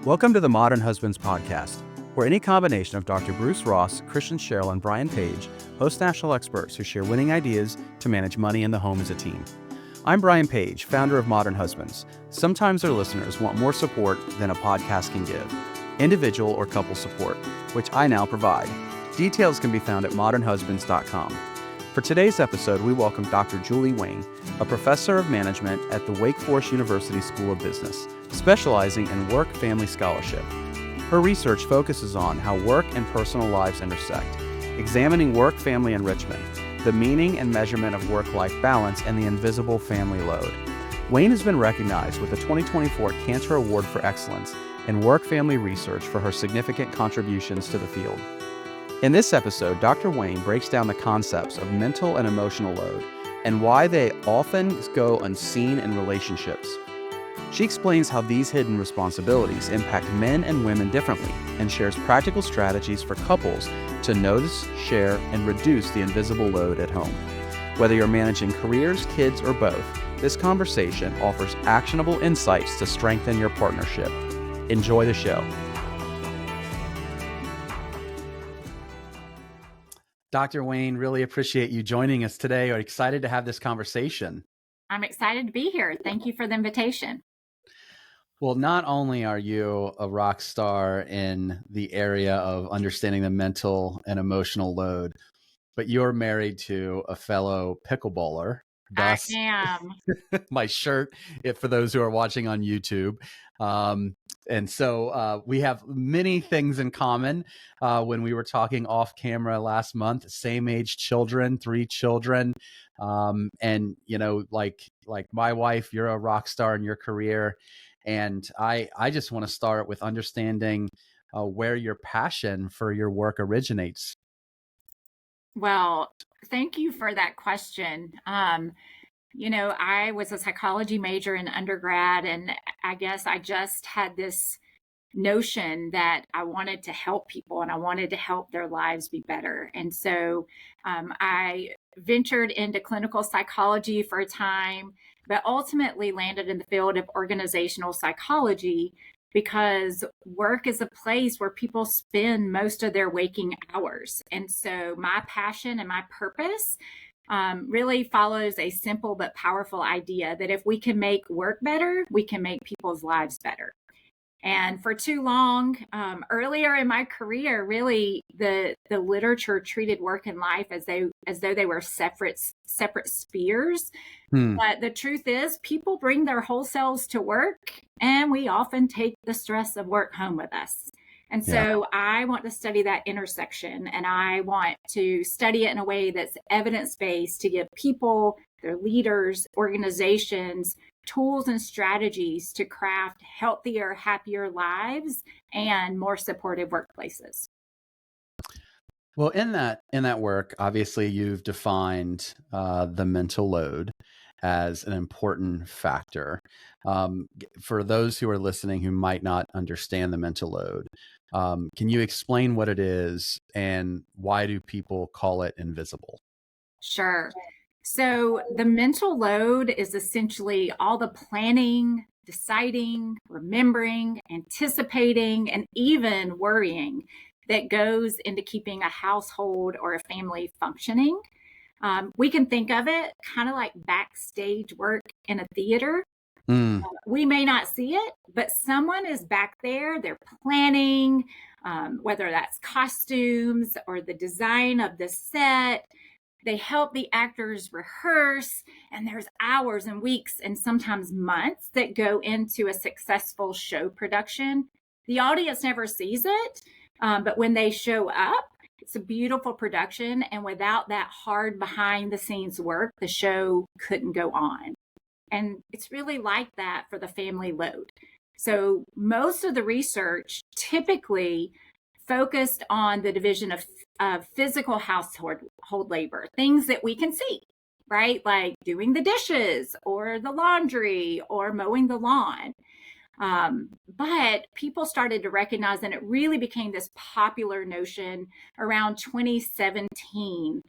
Welcome to the Modern Husbands Podcast, where any combination of Dr. Bruce Ross, Christian Sherrill, and Brian Page host national experts who share winning ideas to manage money in the home as a team. I'm Brian Page, founder of Modern Husbands. Sometimes our listeners want more support than a podcast can give, individual or couple support, which I now provide. Details can be found at modernhusbands.com. For today's episode, we welcome Dr. Julie Wayne, a professor of management at the Wake Forest University School of Business, specializing in work-family scholarship. Her research focuses on how work and personal lives intersect, examining work-family enrichment, the meaning and measurement of work-life balance, and the invisible family load. Wayne has been recognized with the 2024 Kanter Award for Excellence in Work-Family Research for her significant contributions to the field. In this episode, Dr. Wayne breaks down the concepts of mental and emotional load and why they often go unseen in relationships. She explains how these hidden responsibilities impact men and women differently and shares practical strategies for couples to notice, share, and reduce the invisible load at home. Whether you're managing careers, kids, or both, this conversation offers actionable insights to strengthen your partnership. Enjoy the show. Dr. Wayne, really appreciate you joining us today. We're excited to have this conversation. I'm excited to be here. Thank you for the invitation. Well, not only are you a rock star in the area of understanding the mental and emotional load, but you're married to a fellow pickleballer. Thus, I am. my shirt, for those who are watching on YouTube. And so we have many things in common. When we were talking off camera last month, same age children, 3 children. And, you know, like my wife, you're a rock star in your career. And I just want to start with understanding where your passion for your work originates. Well, thank you for that question. I was a psychology major in undergrad, and I guess I just had this notion that I wanted to help people and I wanted to help their lives be better. And so I ventured into clinical psychology for a time, but ultimately landed in the field of organizational psychology because work is a place where people spend most of their waking hours. And so my passion and my purpose really follows a simple but powerful idea that if we can make work better, we can make people's lives better. And for too long, earlier in my career, really the literature treated work and life as though they were separate spheres. But the truth is, people bring their whole selves to work, and we often take the stress of work home with us. And so I want to study that intersection, and I want to study it in a way that's evidence-based to give people, their leaders, organizations, tools and strategies to craft healthier, happier lives and more supportive workplaces. Well, in that work, obviously you've defined the mental load as an important factor. For those who are listening who might not understand the mental load, can you explain what it is and why do people call it invisible? Sure. So the mental load is essentially all the planning, deciding, remembering, anticipating, and even worrying that goes into keeping a household or a family functioning. We can think of it kind of like backstage work in a theater. We may not see it, but someone is back there. They're planning, whether that's costumes or the design of the set. They help the actors rehearse, and there's hours and weeks and sometimes months that go into a successful show production. The audience never sees it, but when they show up, it's a beautiful production. And without that hard behind the scenes work, the show couldn't go on. And it's really like that for the family load. So most of the research typically focused on the division of physical household labor, things that we can see, right? Like doing the dishes or the laundry or mowing the lawn. But people started to recognize, and it really became this popular notion around 2017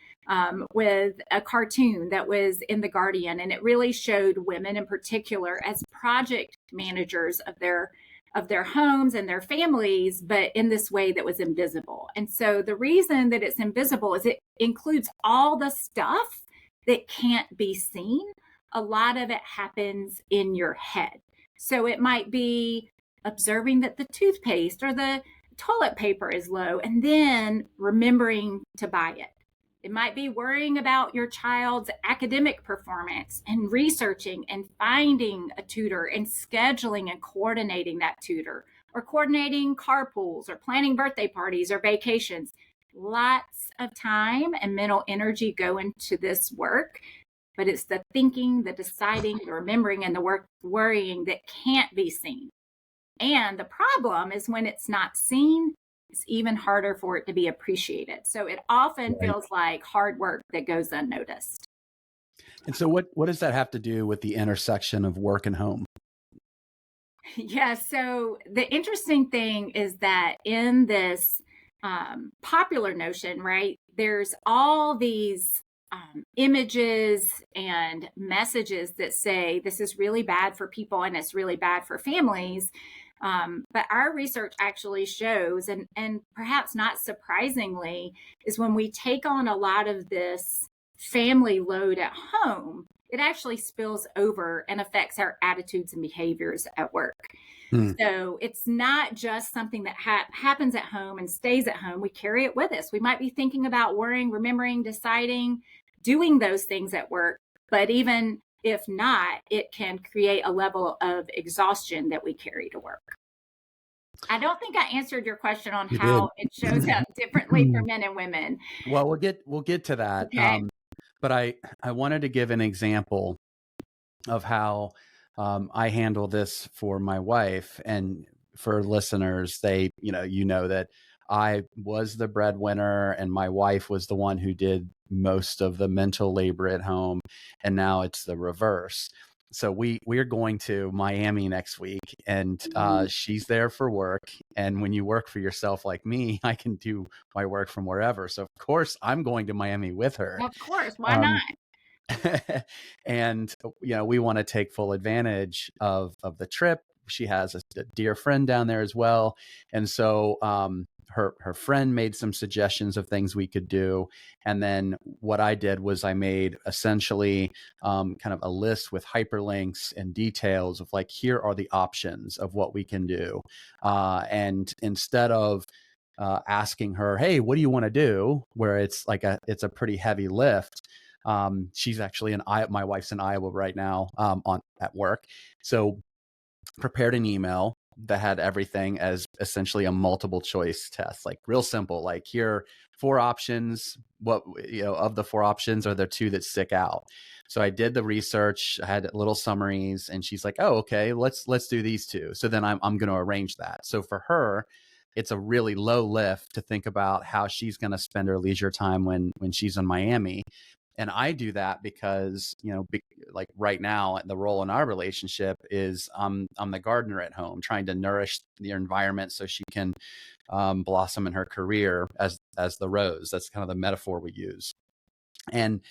with a cartoon that was in The Guardian. And it really showed women in particular as project managers of their of their homes and their families, but in this way that was invisible. And so the reason that it's invisible is it includes all the stuff that can't be seen. A lot of it happens in your head. So it might be observing that the toothpaste or the toilet paper is low and then remembering to buy it. It might be worrying about your child's academic performance and researching and finding a tutor and scheduling and coordinating that tutor, or coordinating carpools or planning birthday parties or vacations. Lots of time and mental energy go into this work, but it's the thinking, the deciding, the remembering, and the worrying that can't be seen. And the problem is when it's not seen, it's even harder for it to be appreciated. So it often feels like hard work that goes unnoticed. And so what does that have to do with the intersection of work and home? Yeah, so the interesting thing is that in this popular notion, right, there's all these images and messages that say this is really bad for people and it's really bad for families. But our research actually shows, and perhaps not surprisingly, is when we take on a lot of this family load at home, it actually spills over and affects our attitudes and behaviors at work. So it's not just something that happens at home and stays at home. We carry it with us. We might be thinking about worrying, remembering, deciding, doing those things at work, but even if not, it can create a level of exhaustion that we carry to work. I don't think I answered your question on how it shows up differently for men and women. Well, we'll get to that. Okay. But I wanted to give an example of how I handle this for my wife, and for listeners, you know that I was the breadwinner and my wife was the one who did most of the mental labor at home, and now it's the reverse. So we're going to Miami next week, and she's there for work. And when you work for yourself like me, I can do my work from wherever. So of course I'm going to Miami with her. Of course, why not? And we want to take full advantage of the trip. She has a dear friend down there as well, and so her friend made some suggestions of things we could do, and then what I did was I made essentially kind of a list with hyperlinks and details of like, here are the options of what we can do, and instead of asking her, hey, what do you want to do, where it's a pretty heavy lift. She's actually my wife's in Iowa right now at work. So prepared an email that had everything as essentially a multiple choice test, like real simple, like here are 4 options. What, of the 4 options are there 2 that stick out? So I did the research, I had little summaries, and she's like, oh, okay, let's do these 2. So then I'm going to arrange that. So for her, it's a really low lift to think about how she's going to spend her leisure time when she's in Miami. And I do that because, like right now, the role in our relationship is I'm the gardener at home, trying to nourish the environment so she can blossom in her career as the rose. That's kind of the metaphor we use. And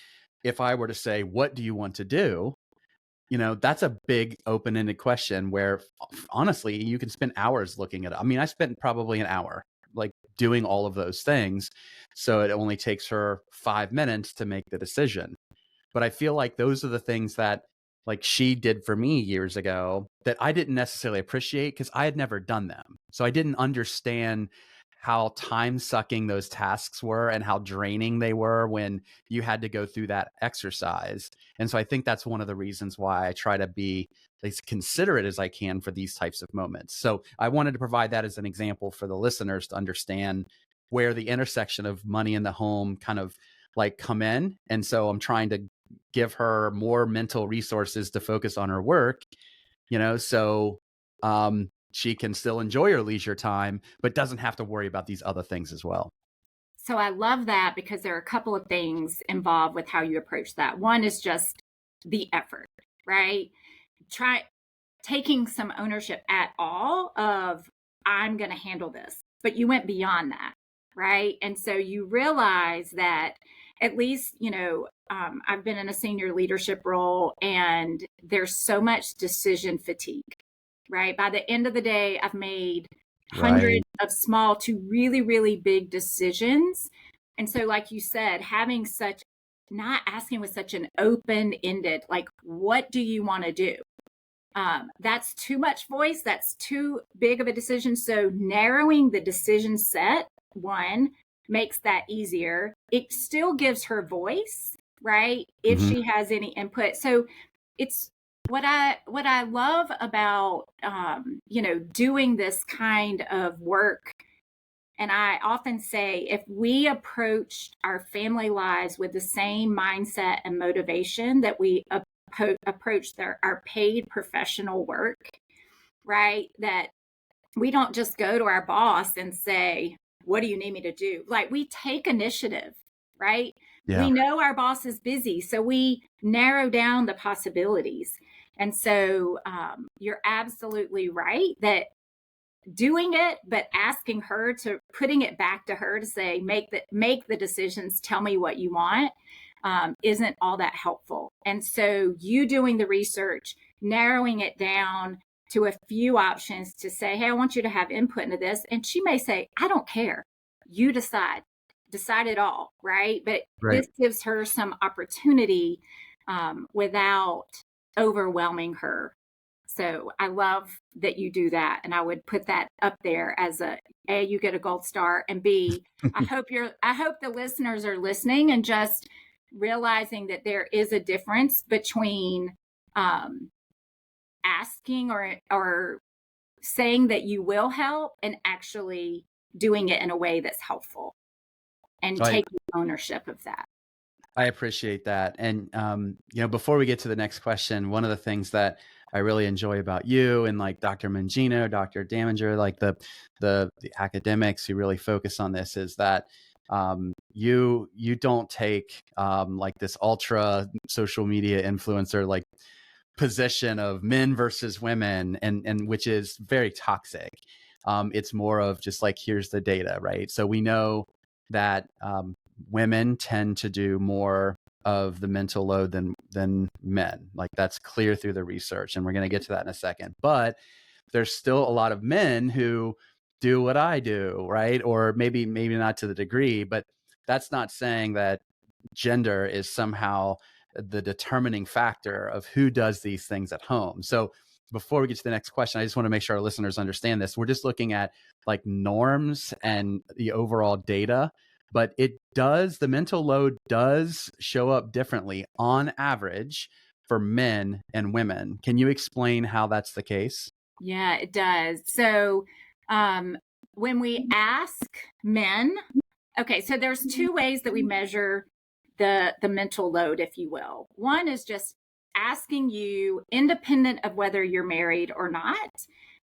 if I were to say, what do you want to do? That's a big open-ended question where honestly, you can spend hours looking at it. I mean, I spent probably an hour like doing all of those things. So it only takes her 5 minutes to make the decision. But I feel like those are the things that like she did for me years ago that I didn't necessarily appreciate because I had never done them. So I didn't understand how time sucking those tasks were and how draining they were when you had to go through that exercise. And so I think that's one of the reasons why I try to be as considerate as I can for these types of moments. So I wanted to provide that as an example for the listeners to understand where the intersection of money and the home kind of like come in. And so I'm trying to give her more mental resources to focus on her work, so she can still enjoy her leisure time, but doesn't have to worry about these other things as well. So I love that because there are a couple of things involved with how you approach that. One is just the effort, right? Try taking some ownership at all of, I'm going to handle this, but you went beyond that, right? And so you realize that at least, I've been in a senior leadership role and there's so much decision fatigue. right? By the end of the day, I've made Right. hundreds of small to really, really big decisions. And so, like you said, having such, not asking with such an open ended, like, what do you want to do? That's too much voice. That's too big of a decision. So narrowing the decision set, one, makes that easier. It still gives her voice, right? If Hmm. she has any input. So it's what I love about doing this kind of work. And I often say, if we approached our family lives with the same mindset and motivation that we approach our paid professional work, right? That we don't just go to our boss and say, what do you need me to do? Like, we take initiative, right? We Yeah. know our boss is busy, so we narrow down the possibilities. And so you're absolutely right that doing it, but asking her to putting it back to her to say, make the decisions, tell me what you want, isn't all that helpful. And so you doing the research, narrowing it down to a few options to say, hey, I want you to have input into this. And she may say, I don't care. You decide it all, right? But Right. this gives her some opportunity without overwhelming her. So I love that you do that. And I would put that up there as A, you get a gold star, and B, I hope the listeners are listening and just realizing that there is a difference between asking or saying that you will help and actually doing it in a way that's helpful and I taking ownership of that. I appreciate that. And before we get to the next question, one of the things that I really enjoy about you and like Dr. Mangino, Dr. Damager, like the academics who really focus on this is that you don't take like this ultra social media influencer like position of men versus women, and which is very toxic. It's more of just like, here's the data, right? So we know that women tend to do more of the mental load than men. Like, that's clear through the research, and we're going to get to that in a second. But there's still a lot of men who do what I do, right? Or maybe not to the degree, but that's not saying that gender is somehow the determining factor of who does these things at home. So before we get to the next question, I just want to make sure our listeners understand this. We're just looking at like norms and the overall data, but the mental load does show up differently on average for men and women. Can you explain how that's the case? Yeah, it does. So when we ask men, okay, so there's two ways that we measure the mental load, if you will. One is just asking you, independent of whether you're married or not,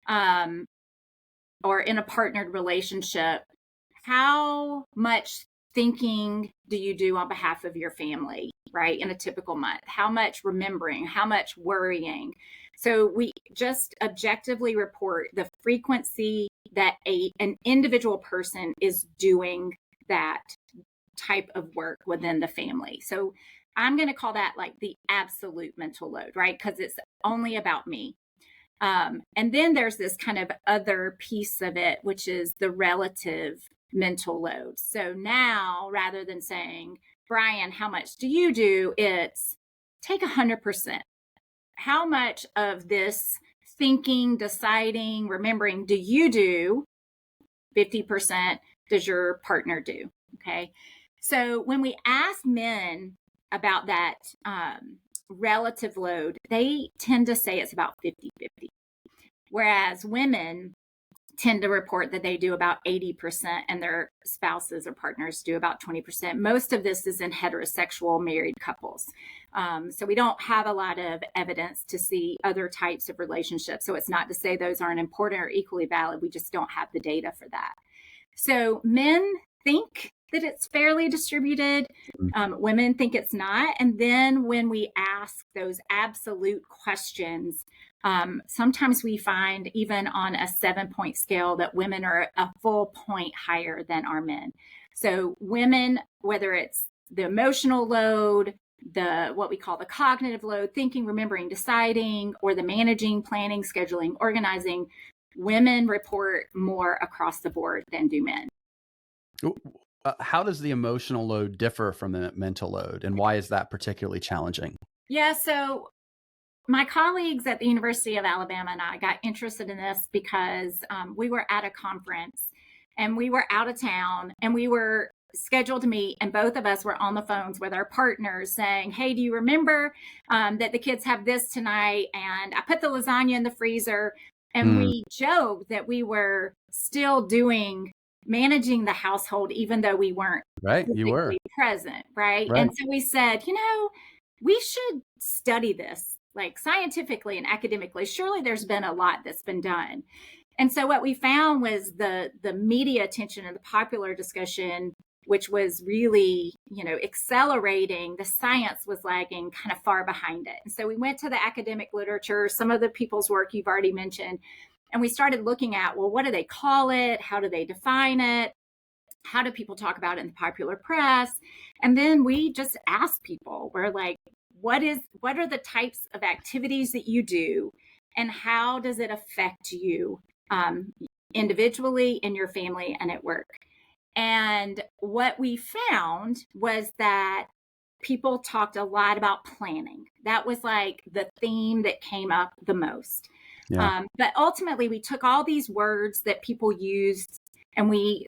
um, or in a partnered relationship, how much thinking do you do on behalf of your family, right? In a typical month, how much remembering, how much worrying. So we just objectively report the frequency that an individual person is doing that type of work within the family. So I'm going to call that like the absolute mental load, right? Because it's only about me. And then there's this kind of other piece of it, which is the relative mental load. So now, rather than saying, Brian, how much do you do? It's take 100%. How much of this thinking, deciding, remembering do you do? 50% does your partner do? Okay. So when we ask men about that relative load, they tend to say it's about 50-50. Whereas women tend to report that they do about 80% and their spouses or partners do about 20%. Most of this is in heterosexual married couples. So we don't have a lot of evidence to see other types of relationships. So it's not to say those aren't important or equally valid. We just don't have the data for that. So men think that it's fairly distributed. Women think it's not. And then when we ask those absolute questions, sometimes we find even on a 7-point scale that women are a full point higher than our men. So women, whether it's the emotional load, what we call the cognitive load, thinking, remembering, deciding, or the managing, planning, scheduling, organizing, women report more across the board than do men. How does the emotional load differ from the mental load, and why is that particularly challenging? Yeah, so my colleagues at the University of Alabama and I got interested in this because we were at a conference and we were out of town and we were scheduled to meet, and both of us were on the phones with our partners saying, hey, do you remember that the kids have this tonight? And I put the lasagna in the freezer. And we joked that we were still managing the household, even though we weren't physically present, right? And so we said, we should study this, like scientifically and academically. Surely there's been a lot that's been done. And so what we found was the media attention and the popular discussion, which was really, accelerating, the science was lagging kind of far behind it. And so we went to the academic literature, some of the people's work you've already mentioned, and we started looking at, well, what do they call it? How do they define it? How do people talk about it in the popular press? And then we just asked people, we're like, what are the types of activities that you do, and how does it affect you individually, in your family, and at work? And what we found was that people talked a lot about planning. That was like the theme that came up the most. Yeah. But ultimately, we took all these words that people used and we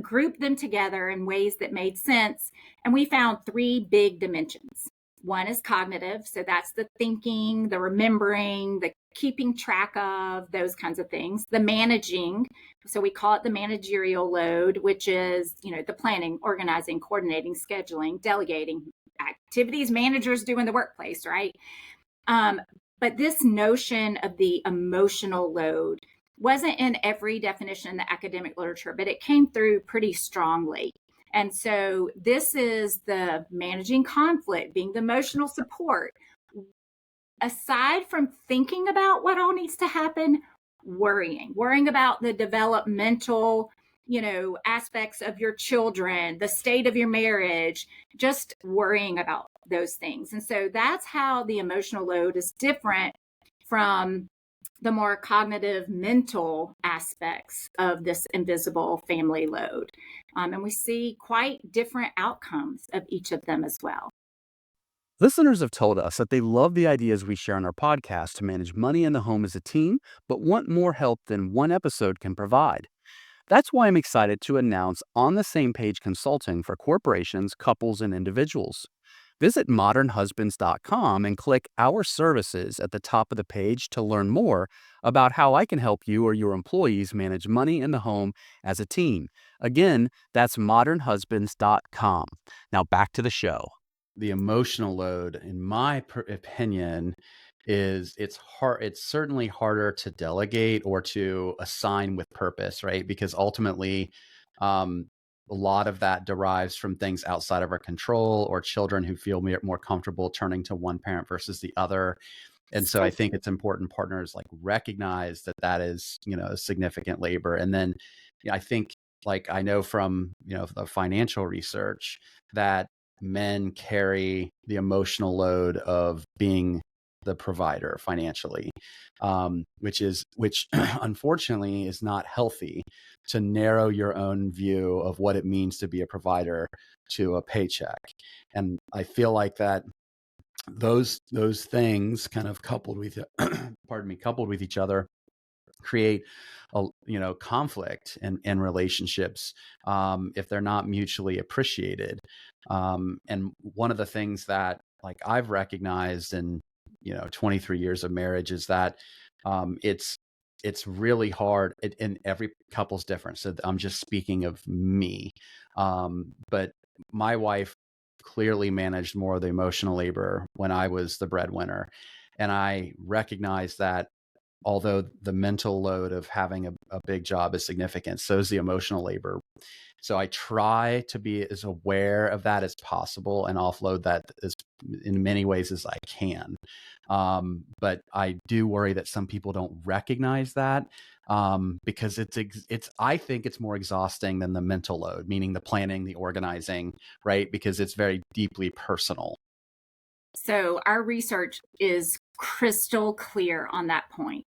grouped them together in ways that made sense. And we found 3 big dimensions. One is cognitive. So that's the thinking, the remembering, the keeping track of, those kinds of things. The managing. So we call it the managerial load, which is, the planning, organizing, coordinating, scheduling, delegating activities managers do in the workplace, right? But this notion of the emotional load wasn't in every definition in the academic literature, but it came through pretty strongly. And so this is the managing conflict, being the emotional support. Aside from thinking about what all needs to happen, worrying about the developmental, aspects of your children, the state of your marriage, just worrying about those things. And so that's how the emotional load is different from the more cognitive, mental aspects of this invisible family load. And we see quite different outcomes of each of them as well. Listeners have told us that they love the ideas we share on our podcast to manage money in the home as a team, but want more help than one episode can provide. That's why I'm excited to announce On the Same Page Consulting for corporations, couples, and individuals. Visit modernhusbands.com and click Our Services at the top of the page to learn more about how I can help you or your employees manage money in the home as a team. Again, that's modernhusbands.com. Now back to the show. The emotional load, in my opinion, it's certainly harder to delegate or to assign with purpose, right? Because ultimately, a lot of that derives from things outside of our control, or children who feel more comfortable turning to one parent versus the other. And so I think it's important partners like recognize that is, a significant labor. And then I think, like, I know from, the financial research that men carry the emotional load of being the provider financially, which unfortunately is not healthy, to narrow your own view of what it means to be a provider to a paycheck. And I feel like that those things kind of coupled with each other create a conflict in relationships if they're not mutually appreciated. And one of the things that, like, I've recognized in 23 years of marriage is that it's really hard, and every couple's different. So I'm just speaking of me, but my wife clearly managed more of the emotional labor when I was the breadwinner, and I recognize that although the mental load of having a big job is significant, so is the emotional labor. So I try to be as aware of that as possible and offload that as in many ways as I can. But I do worry that some people don't recognize that because I think it's more exhausting than the mental load, meaning the planning, the organizing, right? Because it's very deeply personal. So our research is crystal clear on that point.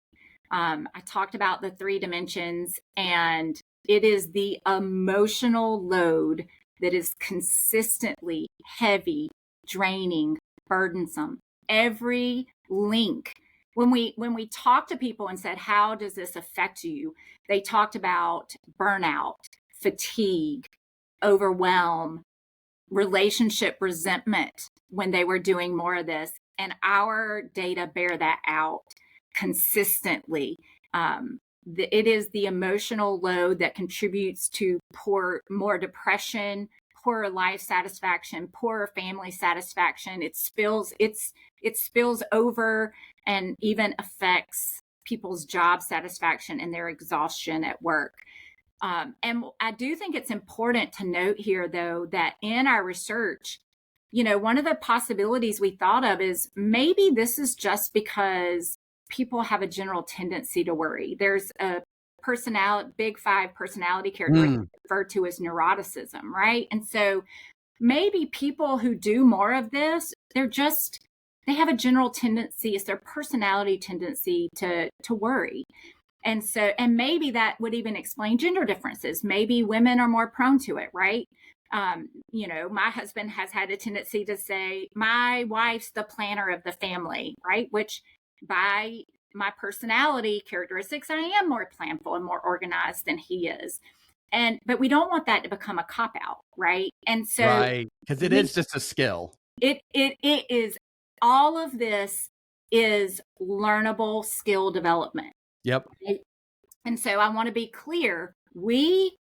I talked about the 3 dimensions, and it is the emotional load that is consistently heavy, draining, burdensome. Every link. When we talked to people and said, how does this affect you? They talked about burnout, fatigue, overwhelm, relationship resentment when they were doing more of this. And our data bear that out consistently. It is the emotional load that contributes to more depression, poorer life satisfaction, poorer family satisfaction. It spills over and even affects people's job satisfaction and their exhaustion at work. And I do think it's important to note here, though, that in our research, one of the possibilities we thought of is maybe this is just because people have a general tendency to worry. There's a big 5 personality characteristics referred to as neuroticism, right? And so maybe people who do more of this, they have a general tendency, it's their personality tendency to worry. And maybe that would even explain gender differences. Maybe women are more prone to it, right? My husband has had a tendency to say, my wife's the planner of the family, right? Which by my personality characteristics, I am more planful and more organized than he is. But we don't want that to become a cop-out, right? And so, right, because it is just a skill. It is, all of this is learnable skill development. Yep. And so I want to be clear, we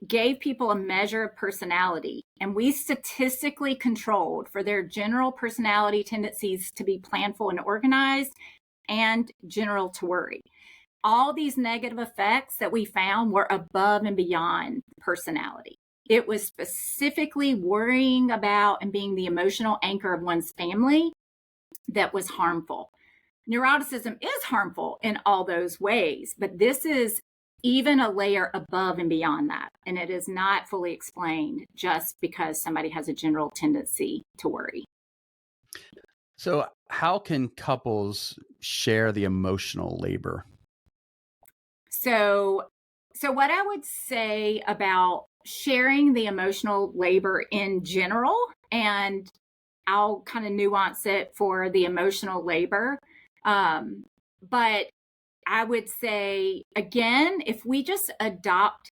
gave people a measure of personality, and we statistically controlled for their general personality tendencies to be planful and organized and general to worry. All these negative effects that we found were above and beyond personality. It was specifically worrying about and being the emotional anchor of one's family that was harmful. Neuroticism is harmful in all those ways, but this is even a layer above and beyond that. And it is not fully explained just because somebody has a general tendency to worry. So how can couples share the emotional labor? So what I would say about sharing the emotional labor in general, and I'll kind of nuance it for the emotional labor. But I would say, again, if we just adopt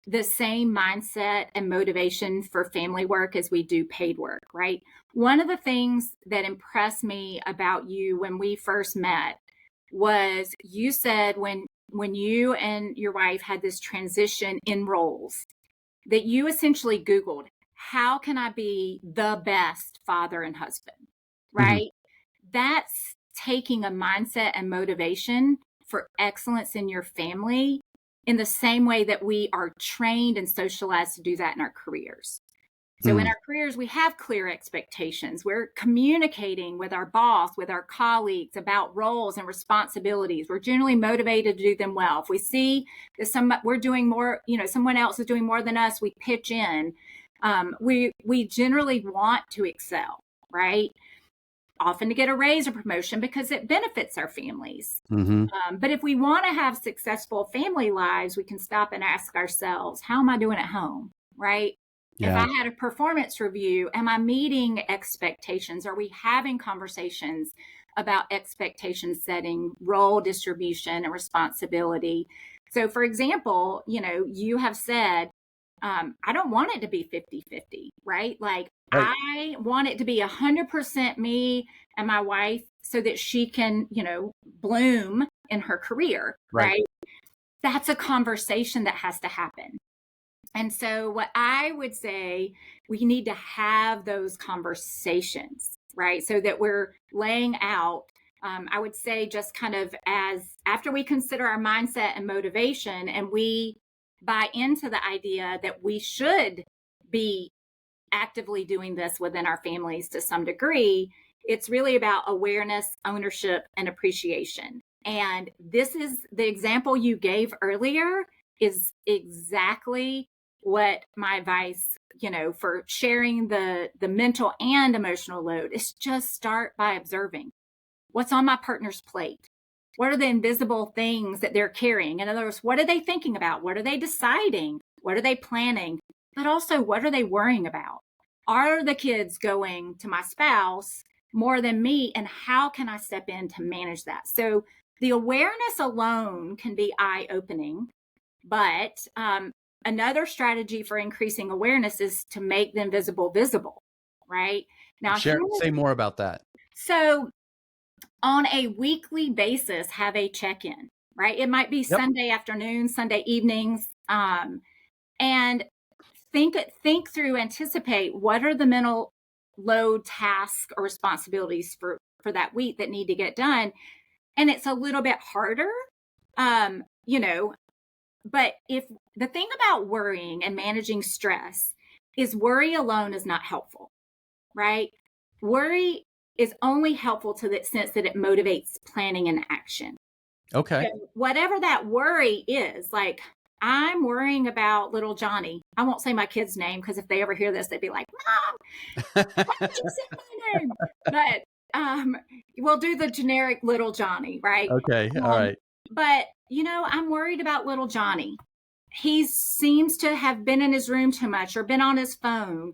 the same mindset and motivation for family work as we do paid work, right? One of the things that impressed me about you when we first met was you said when you and your wife had this transition in roles, that you essentially Googled, how can I be the best father and husband, right? That's taking a mindset and motivation for excellence in your family in the same way that we are trained and socialized to do that in our careers. So in our careers, we have clear expectations. We're communicating with our boss, with our colleagues about roles and responsibilities. We're generally motivated to do them well. If we see that we're doing more, someone else is doing more than us, we pitch in. We generally want to excel, right? Often to get a raise or promotion because it benefits our families. But if we want to have successful family lives, we can stop and ask ourselves, how am I doing at home, right? Yeah. If I had a performance review, am I meeting expectations? Are we having conversations about expectation setting, role distribution, and responsibility? So for example, you have said, I don't want it to be 50-50, right? Like, right. I want it to be 100% me and my wife so that she can, bloom in her career, right? That's a conversation that has to happen. And so what I would say, we need to have those conversations, right? So that we're laying out, I would say, just kind of as after we consider our mindset and motivation, and we buy into the idea that we should be actively doing this within our families to some degree, it's really about awareness, ownership, and appreciation. And this is the example you gave earlier is exactly what my advice for sharing the mental and emotional load is just start by observing what's on my partner's plate. What are the invisible things that they're carrying? In other words, what are they thinking about? What are they deciding? What are they planning? But also, what are they worrying about? Are the kids going to my spouse more than me? And how can I step in to manage that? So the awareness alone can be eye-opening, but another strategy for increasing awareness is to make the invisible visible, right? Now, say more about that. So on a weekly basis, have a check-in, right? It might be Sunday afternoon, Sunday evenings, and think through, anticipate what are the mental load tasks or responsibilities for that week that need to get done. And it's a little bit harder, but if the thing about worrying and managing stress is worry alone is not helpful, right? Worry is only helpful to the extent that it motivates planning and action. Okay. So whatever that worry is, like I'm worrying about little Johnny. I won't say my kid's name because if they ever hear this, they'd be like, Mom, why did you say my name? But we'll do the generic little Johnny, right? Okay. All right. But, I'm worried about little Johnny. He seems to have been in his room too much or been on his phone.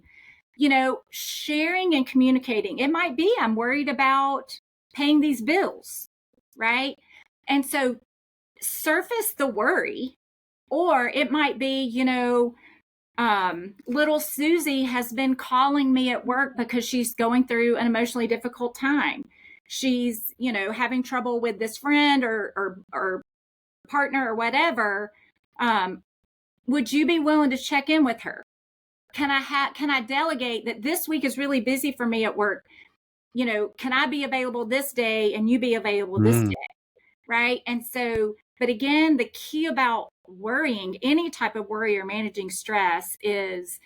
Sharing and communicating. It might be I'm worried about paying these bills, right? And so surface the worry, or it might be, little Susie has been calling me at work because she's going through an emotionally difficult time. She's, having trouble with this friend or partner or whatever. Would you be willing to check in with her? Can I delegate that this week is really busy for me at work? Can I be available this day and you be available this day? Right. And so, but again, the key about worrying, any type of worry or managing stress is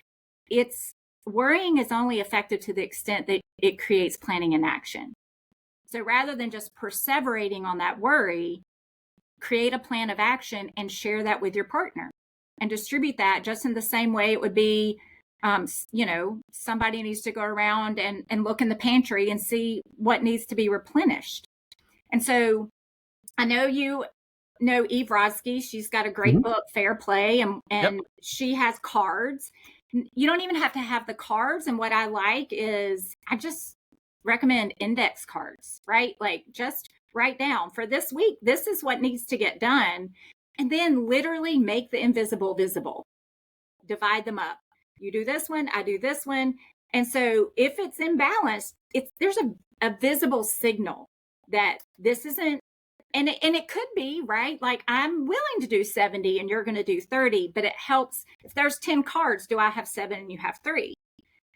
worrying is only effective to the extent that it creates planning and action. So rather than just perseverating on that worry, create a plan of action and share that with your partner and distribute that just in the same way it would be, somebody needs to go around and look in the pantry and see what needs to be replenished. And so I know you know Eve Rodsky. She's got a great book, Fair Play, and she has cards. You don't even have to have the cards. And what I like is I just recommend index cards, right? Like just write down for this week, this is what needs to get done. And then literally make the invisible visible. Divide them up. You do this one, I do this one. And so if it's imbalanced, there's a visible signal that this isn't, and it could be, right? Like I'm willing to do 70 and you're going to do 30, but it helps if there's 10 cards, do I have 7 and you have 3?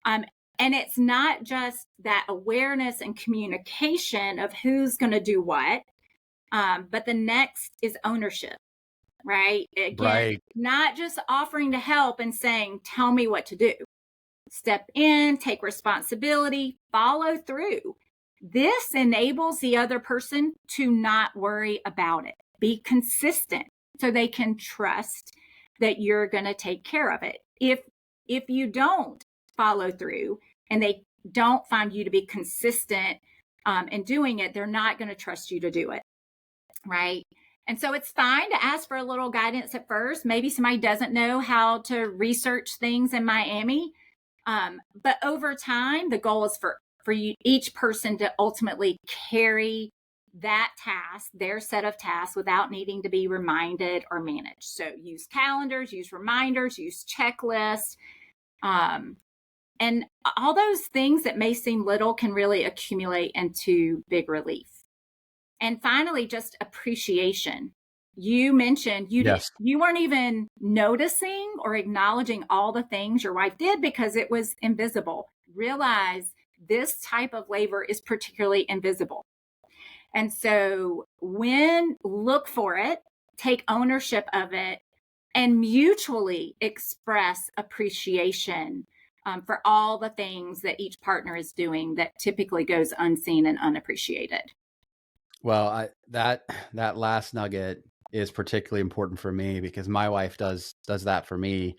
And it's not just that awareness and communication of who's going to do what, but the next is ownership. Right? Again, not just offering to help and saying, tell me what to do. Step in, take responsibility, follow through. This enables the other person to not worry about it. Be consistent so they can trust that you're going to take care of it. If you don't follow through and they don't find you to be consistent in doing it, they're not going to trust you to do it. Right? And so it's fine to ask for a little guidance at first. Maybe somebody doesn't know how to research things in Miami. But over time, the goal is for you, each person to ultimately carry that task, their set of tasks, without needing to be reminded or managed. So use calendars, use reminders, use checklists. And all those things that may seem little can really accumulate into big relief. And finally, just appreciation. You mentioned you weren't even noticing or acknowledging all the things your wife did because it was invisible. Realize this type of labor is particularly invisible. And so look for it, take ownership of it, and mutually express appreciation for all the things that each partner is doing that typically goes unseen and unappreciated. Well, that last nugget is particularly important for me because my wife does that for me.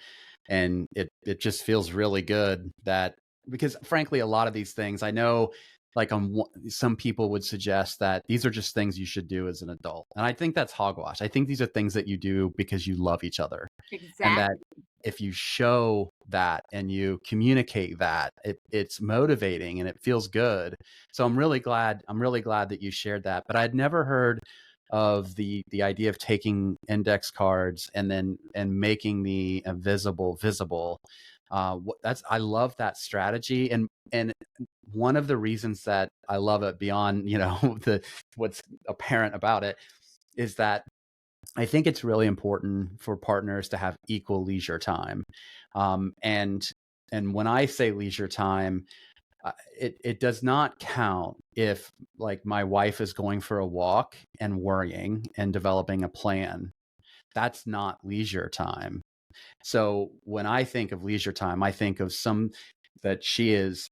And it just feels really good that, because frankly, a lot of these things, I know, like some people would suggest that these are just things you should do as an adult. And I think that's hogwash. I think these are things that you do because you love each other. And that Exactly. if you show that and you communicate that, it's motivating and it feels good. So I'm really glad that you shared that. But I'd never heard of the idea of taking index cards and making the visible. I love that strategy. And one of the reasons that I love it, beyond, the what's apparent about it, is that I think it's really important for partners to have equal leisure time. And when I say leisure time, it does not count if, like, my wife is going for a walk and worrying and developing a plan. That's not leisure time. So when I think of leisure time, I think of that she is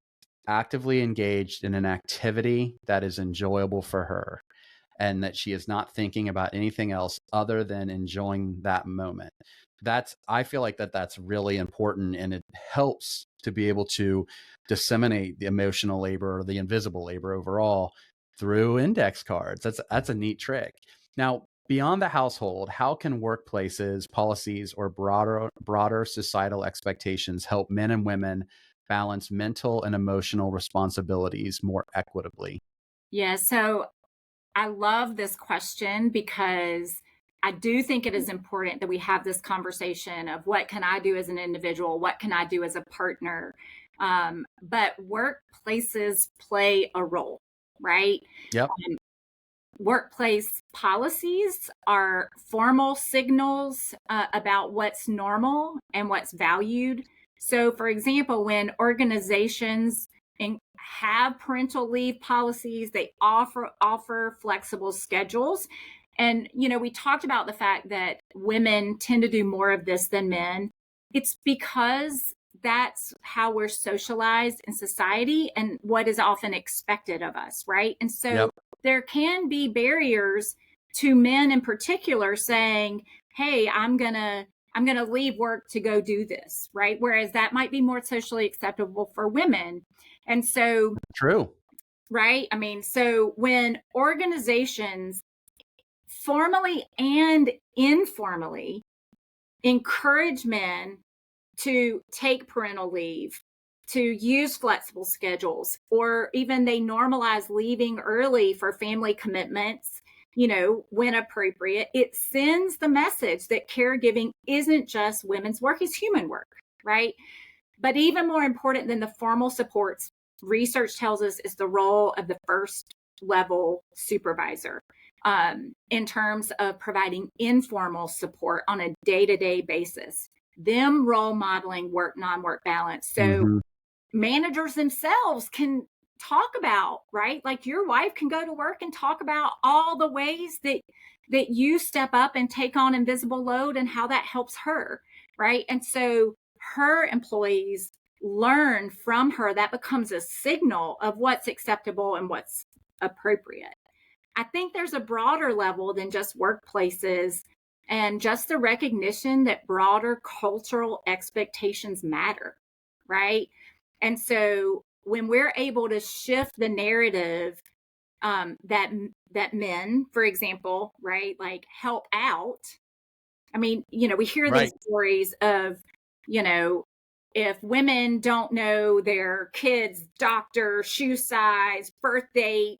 actively engaged in an activity that is enjoyable for her, and that she is not thinking about anything else other than enjoying that moment. I feel like that's really important, and it helps to be able to disseminate the emotional labor, or the invisible labor overall, through index cards. That's a neat trick. Now, beyond the household, how can workplaces, policies, or broader societal expectations help men and women balance mental and emotional responsibilities more equitably? Yeah. So I love this question because I do think it is important that we have this conversation of what can I do as an individual? What can I do as a partner? But workplaces play a role, right? Yep. Workplace policies are formal signals about what's normal and what's valued. So, for example, when organizations have parental leave policies, they offer flexible schedules. And we talked about the fact that women tend to do more of this than men. It's because that's how we're socialized in society and what is often expected of us, right? And so Yep. there can be barriers to men in particular saying, hey, I'm going to leave work to go do this, right? Whereas that might be more socially acceptable for women. And so, True. right? I mean, so when organizations formally and informally encourage men to take parental leave, to use flexible schedules, or even they normalize leaving early for family commitments, when appropriate, it sends the message that caregiving isn't just women's work, it's human work, right? But even more important than the formal supports, research tells us is the role of the first level supervisor in terms of providing informal support on a day-to-day basis, them role modeling work non-work balance. So Hmm. managers themselves can talk about, right? Like your wife can go to work and talk about all the ways that you step up and take on invisible load and how that helps her, right? And so her employees learn from her. That becomes a signal of what's acceptable and what's appropriate. I think there's a broader level than just workplaces, and just the recognition that broader cultural expectations matter, right? And so when we're able to shift the narrative, that men, for example, right, like help out. I mean, we hear these Right. stories of, you know, if women don't know their kids' doctor, shoe size, birth date,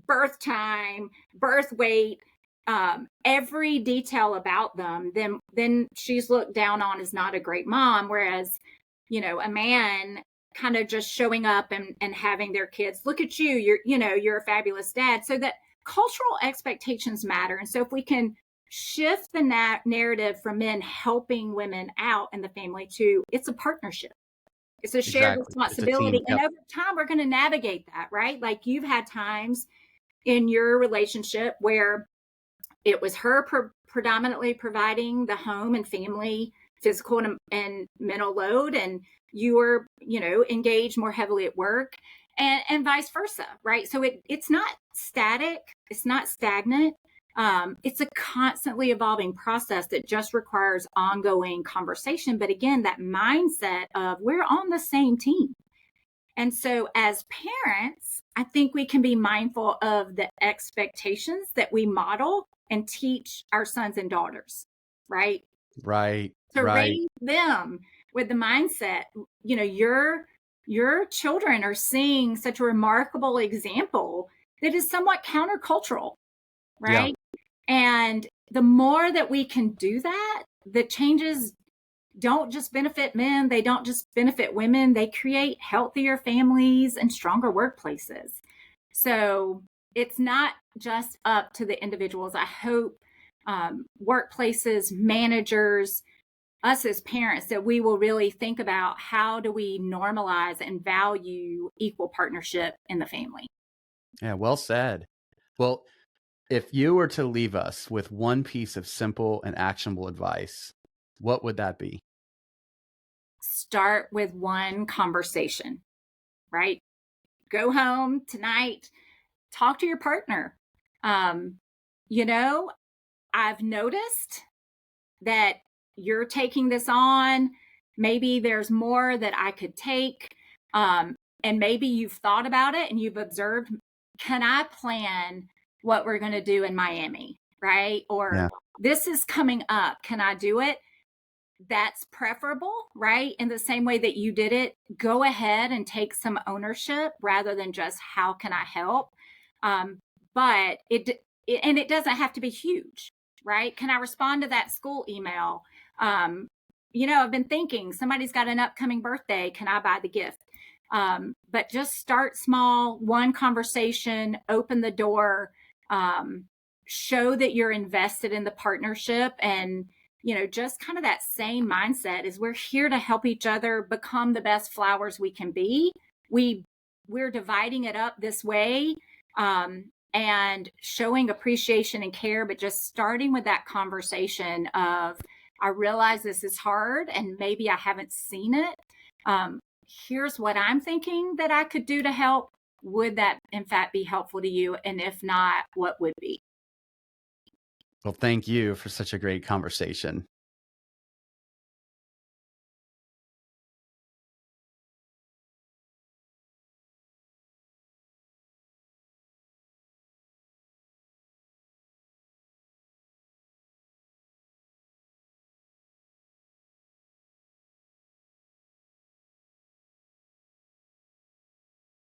birth time, birth weight, every detail about them, then she's looked down on as not a great mom. Whereas, a man kind of just showing up and having their kids look at you, you're a fabulous dad. So that cultural expectations matter. And so if we can shift the narrative from men helping women out in the family to it's a partnership, it's a shared Exactly. It's a team. responsibility, and Yep. over time we're going to navigate that, right? Like you've had times in your relationship where it was her predominantly providing the home and family physical and mental load, and you were engaged more heavily at work, and vice versa, right? So it's not static, it's not stagnant. It's a constantly evolving process that just requires ongoing conversation. But again, that mindset of we're on the same team. And so, as parents, I think we can be mindful of the expectations that we model and teach our sons and daughters, right? Right, To right. raise them with the mindset, your children are seeing such a remarkable example that is somewhat countercultural, Yeah, right? And the more that we can do that, the changes don't just benefit men, they don't just benefit women, they create healthier families and stronger workplaces. So it's not just up to the individuals. I hope workplaces, managers, us as parents, that we will really think about how do we normalize and value equal partnership in the family. yeah, well said. Well, if you were to leave us with one piece of simple and actionable advice, what would that be? Start with one conversation, right? Go home tonight, talk to your partner. Um, you know, I've noticed that you're taking this on. Maybe there's more that I could take. And maybe you've thought about it and you've observed, can I plan what we're going to do in Miami? Right. Or Yeah, this is coming up. Can I do it? That's preferable, right? In the same way that you did it, go ahead and take some ownership rather than just how can I help. Um, but and it doesn't have to be huge, right? Can I respond to that school email? I've been thinking somebody's got an upcoming birthday. Can I buy the gift? But just start small, one conversation, open the door, show that you're invested in the partnership, and just kind of that same mindset is we're here to help each other become the best flowers we can be. We're dividing it up this way, and showing appreciation and care, but just starting with that conversation of, I realize this is hard and maybe I haven't seen it. Here's what I'm thinking that I could do to help. Would that in fact be helpful to you? And if not, what would be? well, thank you for such a great conversation.